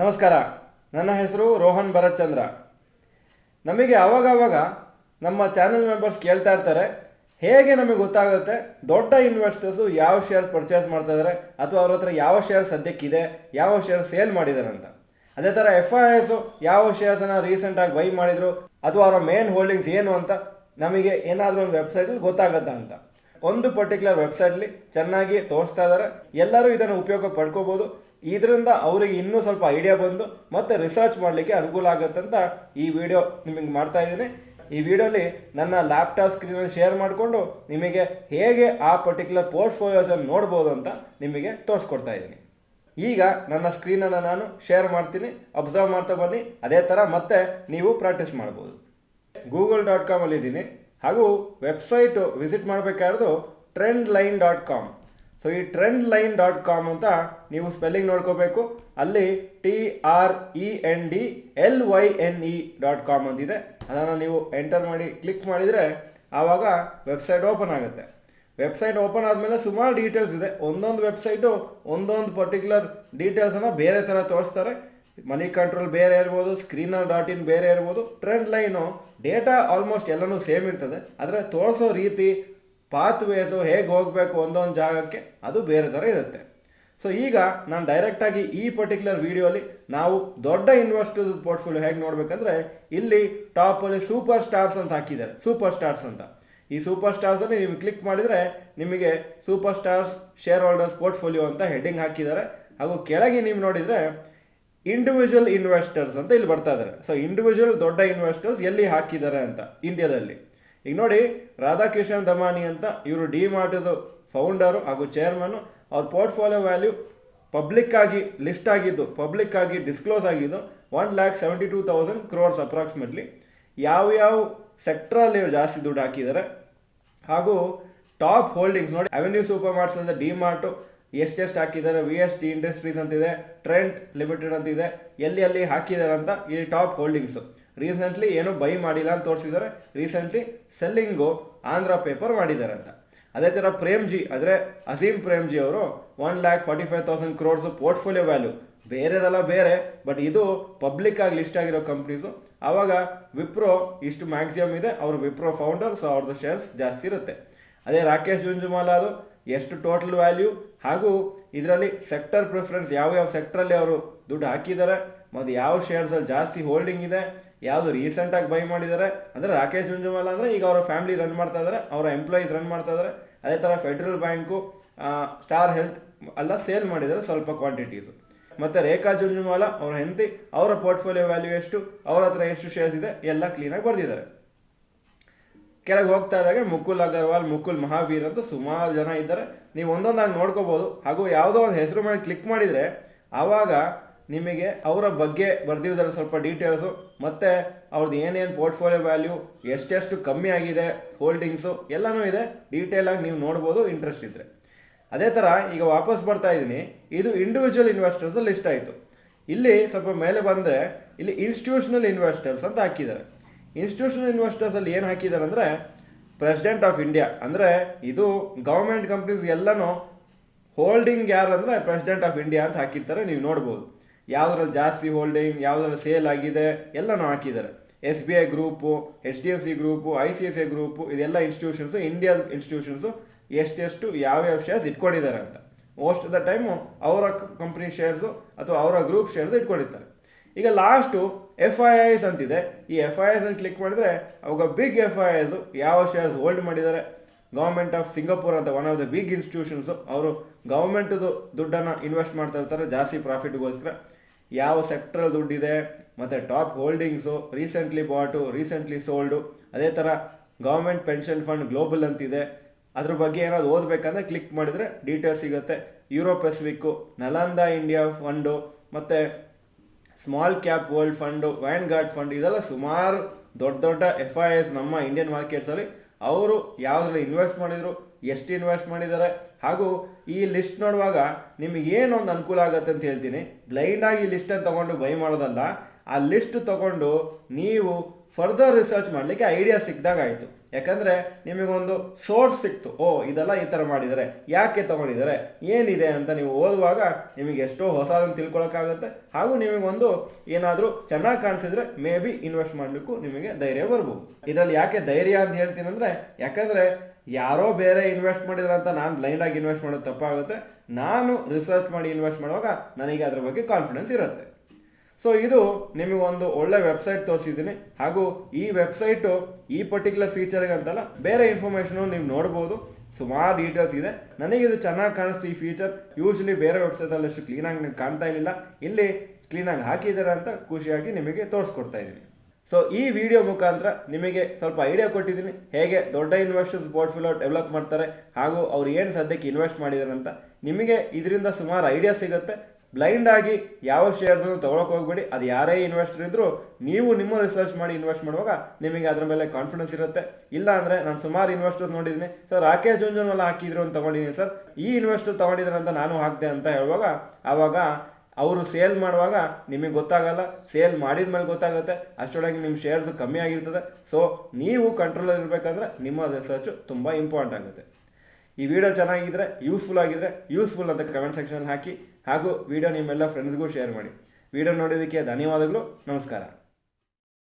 ನಮಸ್ಕಾರ. ನನ್ನ ಹೆಸರು ರೋಹನ್ ಭರತ್ ಚಂದ್ರ. ನಮಗೆ ಆವಾಗ ನಮ್ಮ ಚಾನೆಲ್ ಮೆಂಬರ್ಸ್ ಕೇಳ್ತಾ ಇರ್ತಾರೆ, ಹೇಗೆ ನಮಗೆ ಗೊತ್ತಾಗುತ್ತೆ ದೊಡ್ಡ ಇನ್ವೆಸ್ಟರ್ಸು ಯಾವ ಶೇರ್ಸ್ ಪರ್ಚೇಸ್ ಮಾಡ್ತಾ ಇದ್ದಾರೆ ಅಥವಾ ಅವ್ರ ಹತ್ರ ಯಾವ ಶೇರ್ ಸದ್ಯಕ್ಕಿದೆ, ಯಾವ ಶೇರ್ ಸೇಲ್ ಮಾಡಿದ್ದಾರೆ ಅಂತ. ಅದೇ ಥರ FIIs ಯಾವ ಶೇರ್ಸನ್ನು ರೀಸೆಂಟಾಗಿ ಬೈ ಮಾಡಿದರು ಅಥವಾ ಅವರ ಮೇನ್ ಹೋಲ್ಡಿಂಗ್ಸ್ ಏನು ಅಂತ ನಮಗೆ ಏನಾದರೂ ಒಂದು ವೆಬ್ಸೈಟಲ್ಲಿ ಗೊತ್ತಾಗುತ್ತೆ ಅಂತ. ಒಂದು ಪರ್ಟಿಕ್ಯುಲರ್ ವೆಬ್ಸೈಟ್ಲಿ ಚೆನ್ನಾಗಿ ತೋರಿಸ್ತಾ ಇದ್ದಾರೆ. ಎಲ್ಲರೂ ಇದನ್ನು ಉಪಯೋಗ ಪಡ್ಕೋಬೋದು. ಇದರಿಂದ ಅವರಿಗೆ ಇನ್ನೂ ಸ್ವಲ್ಪ ಐಡಿಯಾ ಬಂದು ಮತ್ತೆ ರಿಸರ್ಚ್ ಮಾಡಲಿಕ್ಕೆ ಅನುಕೂಲ ಆಗುತ್ತೆ ಅಂತ ಈ ವಿಡಿಯೋ ನಿಮಗೆ ಮಾಡ್ತಾ ಇದ್ದೀನಿ. ಈ ವಿಡಿಯೋಲಿ ನನ್ನ ಲ್ಯಾಪ್ಟಾಪ್ ಸ್ಕ್ರೀನಲ್ಲಿ ಶೇರ್ ಮಾಡಿಕೊಂಡು ನಿಮಗೆ ಹೇಗೆ ಆ ಪರ್ಟಿಕ್ಯುಲರ್ ಪೋರ್ಟ್ಫೋಲಿಯೋಸನ್ನು ನೋಡ್ಬೋದು ಅಂತ ನಿಮಗೆ ತೋರಿಸ್ಕೊಡ್ತಾ ಇದ್ದೀನಿ. ಈಗ ನನ್ನ ಸ್ಕ್ರೀನನ್ನು ನಾನು ಶೇರ್ ಮಾಡ್ತೀನಿ, ಅಬ್ಸರ್ವ್ ಮಾಡ್ತಾ ಬನ್ನಿ. ಅದೇ ಥರ ಮತ್ತೆ ನೀವು ಪ್ರಾಕ್ಟೀಸ್ ಮಾಡ್ಬೋದು. google.com ಇದ್ದೀನಿ. ಹಾಗೂ ವೆಬ್ಸೈಟು ವಿಸಿಟ್ ಮಾಡಬೇಕಾದ್ರೂ trendline.com. ಸೊ ಈ trendline.com ಅಂತ ನೀವು ಸ್ಪೆಲ್ಲಿಂಗ್ ನೋಡ್ಕೋಬೇಕು. ಅಲ್ಲಿ TRENDLYNE.com ಅಂತಿದೆ. ಅದನ್ನು ನೀವು ಎಂಟರ್ ಮಾಡಿ ಕ್ಲಿಕ್ ಮಾಡಿದರೆ ಆವಾಗ ವೆಬ್ಸೈಟ್ ಓಪನ್ ಆಗುತ್ತೆ. ವೆಬ್ಸೈಟ್ ಓಪನ್ ಆದಮೇಲೆ ಸುಮಾರು ಡೀಟೇಲ್ಸ್ ಇದೆ. ಒಂದೊಂದು ವೆಬ್ಸೈಟು ಒಂದೊಂದು ಪರ್ಟಿಕ್ಯುಲರ್ ಡೀಟೇಲ್ಸನ್ನು ಬೇರೆ ಥರ ತೋರಿಸ್ತಾರೆ. ಮನಿ ಕಂಟ್ರೋಲ್ ಬೇರೆ ಇರ್ಬೋದು, screener.in ಬೇರೆ ಇರ್ಬೋದು. ಟ್ರೆಂಡ್ ಲೈನು ಡೇಟಾ ಆಲ್ಮೋಸ್ಟ್ ಎಲ್ಲನೂ ಸೇಮ್ ಇರ್ತದೆ, ಆದರೆ ತೋರಿಸೋ ರೀತಿ, ಪಾತ್ವೇಸು ಹೇಗೆ ಹೋಗಬೇಕು ಒಂದೊಂದು ಜಾಗಕ್ಕೆ ಅದು ಬೇರೆ ಥರ ಇರುತ್ತೆ. ಸೊ ಈಗ ನಾನು ಡೈರೆಕ್ಟಾಗಿ ಈ ಪರ್ಟಿಕ್ಯುಲರ್ ವಿಡಿಯೋಲಿ ನಾವು ದೊಡ್ಡ ಇನ್ವೆಸ್ಟರ್ಸ್ ಪೋರ್ಟ್ಫೋಲಿಯೋ ಹೇಗೆ ನೋಡಬೇಕಂದ್ರೆ, ಇಲ್ಲಿ ಟಾಪಲ್ಲಿ ಸೂಪರ್ ಸ್ಟಾರ್ಸ್ ಅಂತ ಹಾಕಿದ್ದಾರೆ. ಸೂಪರ್ ಸ್ಟಾರ್ಸ್ ಅಂತ ಈ ಸೂಪರ್ ಸ್ಟಾರ್ಸಲ್ಲಿ ನೀವು ಕ್ಲಿಕ್ ಮಾಡಿದರೆ ನಿಮಗೆ super stars share holders portfolio ಅಂತ ಹೆಡ್ಡಿಂಗ್ ಹಾಕಿದ್ದಾರೆ. ಹಾಗೂ ಕೆಳಗೆ ನೀವು ನೋಡಿದರೆ ಇಂಡಿವಿಜುವಲ್ ಇನ್ವೆಸ್ಟರ್ಸ್ ಅಂತ ಇಲ್ಲಿ ಬರ್ತಾ ಇದ್ದಾರೆ. ಸೊ ಇಂಡಿವಿಜುವಲ್ ದೊಡ್ಡ ಇನ್ವೆಸ್ಟರ್ಸ್ ಎಲ್ಲಿ ಹಾಕಿದ್ದಾರೆ ಅಂತ ಇಂಡಿಯಾದಲ್ಲಿ. ಈಗ ನೋಡಿ, ರಾಧಾಕಿಶನ್ ದಮಾನಿ ಅಂತ ಇವರು ಡಿಮಾರ್ಟದು ಫೌಂಡರು ಹಾಗೂ ಚೇರ್ಮನ್ನು. ಅವ್ರ ಪೋರ್ಟ್ಫೋಲಿಯೋ ವ್ಯಾಲ್ಯೂ ಪಬ್ಲಿಕ್ ಆಗಿ ಲಿಸ್ಟ್ ಆಗಿದ್ದು, ಪಬ್ಲಿಕ್ ಆಗಿ ಡಿಸ್ಕ್ಲೋಸ್ ಆಗಿದ್ದು 1,72,000 crores ಅಪ್ರಾಕ್ಸಿಮೇಟ್ಲಿ. ಯಾವ್ಯಾವ ಸೆಕ್ಟ್ರಲ್ಲಿ ಜಾಸ್ತಿ ದುಡ್ಡು ಹಾಕಿದ್ದಾರೆ ಹಾಗೂ ಟಾಪ್ ಹೋಲ್ಡಿಂಗ್ಸ್ ನೋಡಿ, ಅವೆನ್ಯೂ ಸೂಪರ್ ಮಾರ್ಟ್ಸ್ ಅಂತ ಡಿಮಾರ್ಟು ಎಷ್ಟೆಷ್ಟು ಹಾಕಿದ್ದಾರೆ, VST ಇಂಡಸ್ಟ್ರೀಸ್ ಅಂತಿದೆ, ಟ್ರೆಂಟ್ ಲಿಮಿಟೆಡ್ ಅಂತಿದೆ, ಎಲ್ಲಿ ಹಾಕಿದ್ದಾರೆ ಅಂತ ಇಲ್ಲಿ ಟಾಪ್ ಹೋಲ್ಡಿಂಗ್ಸು. ರೀಸೆಂಟ್ಲಿ ಏನು ಬೈ ಮಾಡಿಲ್ಲ ಅಂತ ತೋರಿಸಿದ್ದಾರೆ. ರೀಸೆಂಟ್ಲಿ ಸೆಲ್ಲಿಂಗು ಆಂಧ್ರ ಪೇಪರ್ ಮಾಡಿದ್ದಾರೆ ಅಂತ. ಅದೇ ಥರ ಪ್ರೇಮ್ಜಿ ಅಂದರೆ ಅಜೀಮ್ ಪ್ರೇಮ್ಜಿ ಅವರು 1,45,000 crores ಪೋರ್ಟ್ಫೋಲಿಯೋ ವ್ಯಾಲ್ಯೂ. ಬೇರೆದೆಲ್ಲ ಬೇರೆ, ಬಟ್ ಇದು ಪಬ್ಲಿಕ್ ಆಗಿ ಲಿಸ್ಟ್ ಆಗಿರೋ ಕಂಪ್ನೀಸು. ಆವಾಗ ವಿಪ್ರೋ ಇಷ್ಟು ಮ್ಯಾಕ್ಸಿಮಮ್ ಇದೆ, ಅವರು ವಿಪ್ರೋ ಫೌಂಡರ್, ಸೊ ಅವ್ರದ್ದು ಶೇರ್ಸ್ ಜಾಸ್ತಿ ಇರುತ್ತೆ. ಅದೇ ರಾಕೇಶ್ ಜುಂಜುಮಾಲ ಅದು ಎಷ್ಟು ಟೋಟಲ್ ವ್ಯಾಲ್ಯೂ ಹಾಗೂ ಇದರಲ್ಲಿ ಸೆಕ್ಟರ್ ಪ್ರಿಫರೆನ್ಸ್ ಯಾವ್ಯಾವ ಸೆಕ್ಟ್ರಲ್ಲಿ ಅವರು ದುಡ್ಡು ಹಾಕಿದ್ದಾರೆ ಮತ್ತು ಯಾವ ಶೇರ್ಸಲ್ಲಿ ಜಾಸ್ತಿ ಹೋಲ್ಡಿಂಗ್ ಇದೆ, ಯಾವುದು ರೀಸೆಂಟಾಗಿ ಬೈ ಮಾಡಿದ್ದಾರೆ. ಅಂದರೆ ರಾಕೇಶ್ ಜುಂಜುಮಾಲ ಅಂದರೆ ಈಗ ಅವರ ಫ್ಯಾಮಿಲಿ ರನ್ ಮಾಡ್ತಾ ಇದ್ದಾರೆ, ಅವರ ಎಂಪ್ಲಾಯೀಸ್ ರನ್ ಮಾಡ್ತಾ ಇದ್ದಾರೆ. ಅದೇ ಥರ ಫೆಡ್ರಲ್ ಬ್ಯಾಂಕು, ಸ್ಟಾರ್ ಹೆಲ್ತ್ ಎಲ್ಲ ಸೇಲ್ ಮಾಡಿದ್ದಾರೆ ಸ್ವಲ್ಪ ಕ್ವಾಂಟಿಟೀಸು. ಮತ್ತು ರೇಖಾ ಜುಂಜುಮಾಲ ಅವರ ಹೆಂಡತಿ, ಅವರ ಪೋರ್ಟ್ಫೋಲಿಯೋ ವ್ಯಾಲ್ಯೂ ಎಷ್ಟು, ಅವ್ರ ಹತ್ರ ಎಷ್ಟು ಶೇರ್ಸ್ ಇದೆ ಎಲ್ಲ ಕ್ಲೀನಾಗಿ ಬರೆದಿದ್ದಾರೆ. ಕೆಳಗೆ ಹೋಗ್ತಾ ಇದ್ದಾಗ ಮುಕುಲ್ ಅಗರ್ವಾಲ್, ಮುಕುಲ್ ಮಹಾವೀರ್ ಅಂತ ಸುಮಾರು ಜನ ಇದ್ದಾರೆ. ನೀವು ಒಂದೊಂದಾಗಿ ನೋಡ್ಕೋಬೋದು. ಹಾಗೂ ಯಾವುದೋ ಒಂದು ಹೆಸರು ಮಾಡಿ ಕ್ಲಿಕ್ ಮಾಡಿದರೆ ಆವಾಗ ನಿಮಗೆ ಅವರ ಬಗ್ಗೆ ಬರ್ದಿರೋದ್ರಲ್ಲಿ ಸ್ವಲ್ಪ ಡೀಟೇಲ್ಸು ಮತ್ತು ಅವ್ರದ್ದು ಏನೇನು ಪೋರ್ಟ್ಫೋಲಿಯೋ ವ್ಯಾಲ್ಯೂ, ಎಷ್ಟೆಷ್ಟು ಕಮ್ಮಿ ಆಗಿದೆ ಹೋಲ್ಡಿಂಗ್ಸು ಎಲ್ಲನೂ ಇದೆ. ಡೀಟೇಲಾಗಿ ನೀವು ನೋಡ್ಬೋದು ಇಂಟ್ರೆಸ್ಟ್ ಇದ್ದರೆ. ಅದೇ ಥರ ಈಗ ವಾಪಸ್ ಬರ್ತಾ ಇದ್ದೀನಿ. ಇದು ಇಂಡಿವಿಜುವಲ್ ಇನ್ವೆಸ್ಟರ್ಸ್ ಲಿಸ್ಟ್ ಆಯಿತು. ಇಲ್ಲಿ ಸ್ವಲ್ಪ ಮೇಲೆ ಬಂದರೆ ಇಲ್ಲಿ ಇನ್ಸ್ಟಿಟ್ಯೂಷನಲ್ ಇನ್ವೆಸ್ಟರ್ಸ್ ಅಂತ ಹಾಕಿದ್ದಾರೆ. ಇನ್ಸ್ಟಿಟ್ಯೂಷನಲ್ ಇನ್ವೆಸ್ಟರ್ಸಲ್ಲಿ ಏನು ಹಾಕಿದ್ದಾರೆ ಅಂದರೆ ಪ್ರೆಸಿಡೆಂಟ್ ಆಫ್ ಇಂಡಿಯಾ, ಅಂದರೆ ಇದು ಗೌರ್ಮೆಂಟ್ ಕಂಪ್ನೀಸ್ ಎಲ್ಲನೂ ಹೋಲ್ಡಿಂಗ್ ಯಾರು ಅಂದರೆ ಪ್ರೆಸಿಡೆಂಟ್ ಆಫ್ ಇಂಡಿಯಾ ಅಂತ ಹಾಕಿರ್ತಾರೆ. ನೀವು ನೋಡ್ಬೋದು ಯಾವುದ್ರಲ್ಲಿ ಜಾಸ್ತಿ ಹೋಲ್ಡಿಂಗ್, ಯಾವುದ್ರಲ್ಲಿ ಸೇಲ್ ಆಗಿದೆ ಎಲ್ಲನೂ ಹಾಕಿದ್ದಾರೆ. SBI group, HDFC group, ICICI group, ಇದೆಲ್ಲ ಇನ್ಸ್ಟಿಟ್ಯೂಷನ್ಸು, ಇಂಡಿಯಾ ಇನ್ಸ್ಟಿಟ್ಯೂಷನ್ಸು ಎಷ್ಟೆಷ್ಟು ಯಾವ್ಯಾವ ಶೇರ್ಸ್ ಇಟ್ಕೊಂಡಿದ್ದಾರೆ ಅಂತ. ಮೋಸ್ಟ್ ಆಫ್ ದ ಟೈಮು ಅವರ ಕಂಪ್ನಿ ಶೇರ್ಸು ಅಥವಾ ಅವರ ಗ್ರೂಪ್ ಶೇರ್ಸ್ ಇಟ್ಕೊಂಡಿರ್ತಾರೆ. ಈಗ ಲಾಸ್ಟು FIIs ಅಂತಿದೆ. ಈ FIIs ಅನ್ನು ಕ್ಲಿಕ್ ಮಾಡಿದರೆ ಅವಾಗ ಬಿಗ್ FIIs ಯಾವ ಶೇರ್ಸ್ ಹೋಲ್ಡ್ ಮಾಡಿದ್ದಾರೆ. ಗೌರ್ಮೆಂಟ್ ಆಫ್ ಸಿಂಗಾಪುರ್ ಅಂತ one of the big institutions, ಅವರು ಗೌರ್ಮೆಂಟ್ದು ದುಡ್ಡನ್ನು ಇನ್ವೆಸ್ಟ್ ಮಾಡ್ತಾ ಇರ್ತಾರೆ ಜಾಸ್ತಿ ಪ್ರಾಫಿಟ್ಗೋಸ್ಕರ. ಯಾವ ಸೆಕ್ಟ್ರಲ್ಲಿ ದುಡ್ಡಿದೆ ಮತ್ತು ಟಾಪ್ ಹೋಲ್ಡಿಂಗ್ಸು, ರೀಸೆಂಟ್ಲಿ ಬಾಟು, ರೀಸೆಂಟ್ಲಿ ಸೋಲ್ಡು. ಅದೇ ಥರ ಗೌರ್ಮೆಂಟ್ ಪೆನ್ಷನ್ ಫಂಡ್ ಗ್ಲೋಬಲ್ ಅಂತಿದೆ. ಅದ್ರ ಬಗ್ಗೆ ಏನಾದ್ರು ಓದಬೇಕಂದ್ರೆ ಕ್ಲಿಕ್ ಮಾಡಿದರೆ ಡೀಟೇಲ್ಸ್ ಸಿಗುತ್ತೆ. Euro pacific, Nalanda India fund ಮತ್ತು small cap world fund, Vanguard fund, ಇದೆಲ್ಲ ಸುಮಾರು ದೊಡ್ಡ FIIs ನಮ್ಮ ಇಂಡಿಯನ್ ಮಾರ್ಕೆಟ್ಸಲ್ಲಿ. ಅವರು ಯಾವುದ್ರಲ್ಲಿ ಇನ್ವೆಸ್ಟ್ ಮಾಡಿದರು, ಎಷ್ಟು ಇನ್ವೆಸ್ಟ್ ಮಾಡಿದ್ದಾರೆ. ಹಾಗೂ ಈ ಲಿಸ್ಟ್ ನೋಡುವಾಗ ನಿಮಗೆ ಏನೊಂದು ಅನುಕೂಲ ಆಗುತ್ತೆ ಅಂತ ಹೇಳ್ತೀನಿ. ಬ್ಲೈಂಡಾಗಿ ಈ ಲಿಸ್ಟನ್ನು ತೊಗೊಂಡು ಬೈ ಮಾಡೋದಲ್ಲ, ಆ ಲಿಸ್ಟ್ ತೊಗೊಂಡು ನೀವು ಫರ್ದರ್ ರಿಸರ್ಚ್ ಮಾಡಲಿಕ್ಕೆ ಐಡಿಯಾ ಸಿಕ್ಕಿದಾಗ ಆಯಿತು. ಯಾಕಂದರೆ ನಿಮಗೊಂದು ಸೋರ್ಸ್ ಸಿಕ್ತು, ಓ ಇದೆಲ್ಲ ಈ ಥರ ಮಾಡಿದ್ದಾರೆ, ಯಾಕೆ ತೊಗೊಂಡಿದ್ದಾರೆ, ಏನಿದೆ ಅಂತ ನೀವು ಓದುವಾಗ ನಿಮಗೆ ಎಷ್ಟೋ ಹೊಸದನ್ನು ತಿಳ್ಕೊಳಕ್ಕಾಗುತ್ತೆ. ಹಾಗೂ ನಿಮಗೊಂದು ಏನಾದರೂ ಚೆನ್ನಾಗಿ ಕಾಣಿಸಿದ್ರೆ ಮೇ ಬಿ ಇನ್ವೆಸ್ಟ್ ಮಾಡಲಿಕ್ಕೂ ನಿಮಗೆ ಧೈರ್ಯ ಬರ್ಬೋದು. ಇದರಲ್ಲಿ ಯಾಕೆ ಧೈರ್ಯ ಅಂತ ಹೇಳ್ತೀನಿ ಅಂದರೆ, ಯಾಕಂದರೆ ಯಾರೋ ಬೇರೆ ಇನ್ವೆಸ್ಟ್ ಮಾಡಿದ್ರಂತ ನಾನು ಬ್ಲೈಂಡಾಗಿ ಇನ್ವೆಸ್ಟ್ ಮಾಡೋದು ತಪ್ಪಾಗುತ್ತೆ. ನಾನು ರಿಸರ್ಚ್ ಮಾಡಿ ಇನ್ವೆಸ್ಟ್ ಮಾಡುವಾಗ ನನಗೆ ಅದ್ರ ಬಗ್ಗೆ ಕಾನ್ಫಿಡೆನ್ಸ್ ಇರುತ್ತೆ. ಸೊ ಇದು ನಿಮಗೊಂದು ಒಳ್ಳೆ ವೆಬ್ಸೈಟ್ ತೋರಿಸಿದ್ದೀನಿ. ಹಾಗೂ ಈ ವೆಬ್ಸೈಟು ಈ ಪರ್ಟಿಕ್ಯುಲರ್ ಫೀಚರ್ಗೆ ಅಂತಲ್ಲ, ಬೇರೆ ಇನ್ಫಾರ್ಮೇಷನು ನೀವು ನೋಡ್ಬೋದು. ಸುಮಾರು ಡೀಟೇಲ್ಸ್ ಇದೆ. ನನಗಿದು ಚೆನ್ನಾಗಿ ಕಾಣಿಸ್ತು ಈ ಫೀಚರ್. ಯೂಶ್ವಲಿ ಬೇರೆ ವೆಬ್ಸೈಟಲ್ಲಿ ಅಷ್ಟು ಕ್ಲೀನಾಗಿ ಕಾಣ್ತಾ ಇರಲಿಲ್ಲ, ಇಲ್ಲಿ ಕ್ಲೀನಾಗಿ ಹಾಕಿದ್ದಾರೆ ಅಂತ ಖುಷಿಯಾಗಿ ನಿಮಗೆ ತೋರಿಸ್ಕೊಡ್ತಾ ಇದ್ದೀನಿ. ಸೊ ಈ ವಿಡಿಯೋ ಮುಖಾಂತರ ನಿಮಗೆ ಸ್ವಲ್ಪ ಐಡಿಯಾ ಕೊಟ್ಟಿದ್ದೀನಿ, ಹೇಗೆ ದೊಡ್ಡ ಇನ್ವೆಸ್ಟರ್ಸ್ ಪೋರ್ಟ್ಫೋಲಿಯೋ ಡೆವಲಪ್ ಮಾಡ್ತಾರೆ ಹಾಗೂ ಅವ್ರು ಏನು ಸದ್ಯಕ್ಕೆ ಇನ್ವೆಸ್ಟ್ ಮಾಡಿದ್ದಾರೆ ಅಂತ. ನಿಮಗೆ ಇದರಿಂದ ಸುಮಾರು ಐಡಿಯಾ ಸಿಗುತ್ತೆ. ಬ್ಲೈಂಡ್ ಆಗಿ ಯಾವ ಶೇರ್ಸನ್ನು ತೊಗೊಳಕ್ಕೆ ಹೋಗ್ಬೇಡಿ. ಅದು ಯಾರೇ ಇನ್ವೆಸ್ಟರ್ ಇದ್ದರೂ ನೀವು ನಿಮ್ಮ ರಿಸರ್ಚ್ ಮಾಡಿ ಇನ್ವೆಸ್ಟ್ ಮಾಡುವಾಗ ನಿಮಗೆ ಅದರ ಮೇಲೆ ಕಾನ್ಫಿಡೆನ್ಸ್ ಇರುತ್ತೆ. ಇಲ್ಲ ಅಂದರೆ ನಾನು ಸುಮಾರು ಇನ್ವೆಸ್ಟರ್ಸ್ ನೋಡಿದ್ದೀನಿ, ಸರ್ ರಾಕೇಶ್ ಜುಂಜುನ್ವಾಲ ಹಾಕಿದ್ರು ಅಂತ ತೊಗೊಂಡಿದ್ದೀನಿ ಸರ್, ಈ ಇನ್ವೆಸ್ಟರ್ ತೊಗೊಂಡಿದ್ದಾರೆ ಅಂತ ನಾನು ಹಾಕ್ದೆ ಅಂತ ಹೇಳುವಾಗ ಆವಾಗ ಅವರು ಸೇಲ್ ಮಾಡುವಾಗ ನಿಮಗೆ ಗೊತ್ತಾಗಲ್ಲ, ಸೇಲ್ ಮಾಡಿದ ಮೇಲೆ ಗೊತ್ತಾಗುತ್ತೆ. ಅಷ್ಟರೊಳಗೆ ನಿಮ್ಮ ಶೇರ್ಸು ಕಮ್ಮಿ ಆಗಿರ್ತದೆ. ಸೊ ನೀವು ಕಂಟ್ರೋಲಲ್ಲಿ ಇರಬೇಕಂದ್ರೆ ನಿಮ್ಮ ರಿಸರ್ಚು ತುಂಬ ಇಂಪಾರ್ಟೆಂಟ್ ಆಗುತ್ತೆ. ಈ ವಿಡಿಯೋ ಚೆನ್ನಾಗಿದ್ದರೆ, ಯೂಸ್ಫುಲ್ ಆಗಿದ್ದರೆ ಯೂಸ್ಫುಲ್ ಅಂತ ಕಮೆಂಟ್ ಸೆಕ್ಷನಲ್ಲಿ ಹಾಕಿ, ಹಾಗೂ ವಿಡಿಯೋ ನಿಮ್ಮೆಲ್ಲ ಫ್ರೆಂಡ್ಸ್ಗೂ ಶೇರ್ ಮಾಡಿ. ವಿಡಿಯೋ ನೋಡೋದಕ್ಕೆ ಧನ್ಯವಾದಗಳು. ನಮಸ್ಕಾರ.